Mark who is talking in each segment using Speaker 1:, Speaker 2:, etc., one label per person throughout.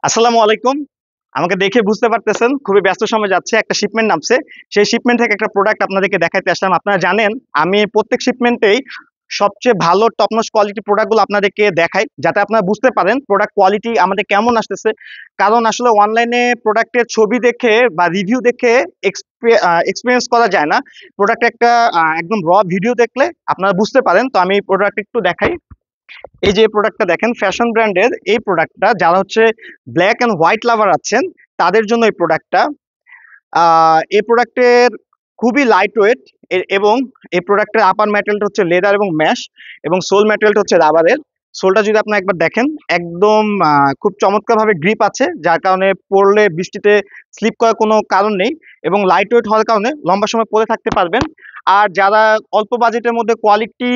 Speaker 1: আসসালামু আলাইকুম। আমাকে দেখে বুঝতে পারতেছেন খুবই ব্যস্ত সময় যাচ্ছে। একটা শিপমেন্ট নামছে। সেই শিপমেন্ট থেকে একটা প্রোডাক্ট আপনাদেরকে দেখাইতে আসলাম। আপনারা জানেন আমি প্রত্যেক শিপমেন্টেই সবচেয়ে ভালো টপ নচ কোয়ালিটি প্রোডাক্ট গুলো আপনাদেরকে দেখাই। যাতে আপনারা বুঝতে পারেন প্রোডাক্ট কোয়ালিটি আমাদের কেমন আসতেছে। কারণ আসলে অনলাইনে প্রোডাক্টের ছবি দেখে বা রিভিউ দেখে এক্সপেরিয়েন্স করা যায় না। প্রোডাক্ট একটা একদম র ভিডিও দেখলে আপনারা বুঝতে পারেন। তো আমি প্রোডাক্ট একটু দেখাই। এই যে প্রোডাক্টটা দেখেন ফ্যাশন ব্র্যান্ডের এই প্রোডাক্টটা যারা হচ্ছে ব্ল্যাক অ্যান্ড হোয়াইট লাভার আছেন তাদের জন্য এই প্রোডাক্টটা। এই প্রোডাক্টের খুবই লাইট ওয়েট এবং এই প্রোডাক্টের আপার ম্যাটেরিয়ালটা হচ্ছে লেদার এবং ম্যাশ এবং সোল ম্যাটেরিয়ালটা হচ্ছে রাবারের। সোলটা যদি আপনারা একবার দেখেন একদম খুব চমৎকারভাবে গ্রিপ আছে, যার কারণে পরলে বৃষ্টিতে স্লিপ করার কোনো কারণ নেই এবং লাইট ওয়েট হওয়ার কারণে লম্বা সময় পরে থাকতে পারবেন। আর যারা অল্প বাজেটের মধ্যে কোয়ালিটি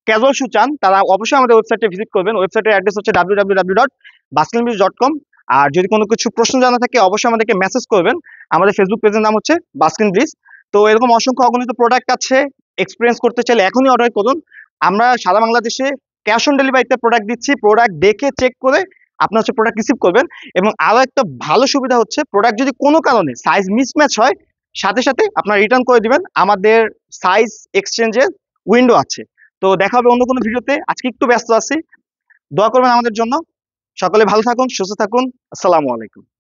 Speaker 1: ক্যাজুয়াল শু চান তারা অবশ্যই আমাদের ওয়েবসাইটে ভিজিট করবেন। ওয়েবসাইটের অ্যাড্রেস হচ্ছে www.baskinbreeze.com। আর যদি কোনো কিছু প্রশ্ন জানা থাকে অবশ্যই আমাদেরকে মেসেজ করবেন। আমাদের ফেসবুক পেজের নাম হচ্ছে বাস্কিন ব্রিজ। তো এরকম অসংখ্য অগণিত প্রোডাক্ট আছে। এক্সপিরিয়েন্স করতে চাইলে এখনই অর্ডার করুন। আমরা সারা বাংলাদেশে ক্যাশ অন ডেলিভারিতে প্রোডাক্ট দিচ্ছি। প্রোডাক্ট দেখে চেক করে আপনার হচ্ছে প্রোডাক্ট রিসিভ করবেন। এবং আরো একটা ভালো সুবিধা হচ্ছে প্রোডাক্ট যদি কোনো কারণে সাইজ মিসম্যাচ হয় সাথে সাথে আপনারা রিটার্ন করে দিবেন। আমাদের সাইজ এক্সচেঞ্জের উইন্ডো আছে। তো দেখা হবে অন্য কোনো ভিডিওতে। আজকে একটু ব্যস্ত আছি। দোয়া করবেন আমাদের জন্য। সকলে ভালো থাকুন, সুস্থ থাকুন। আসসালামু আলাইকুম।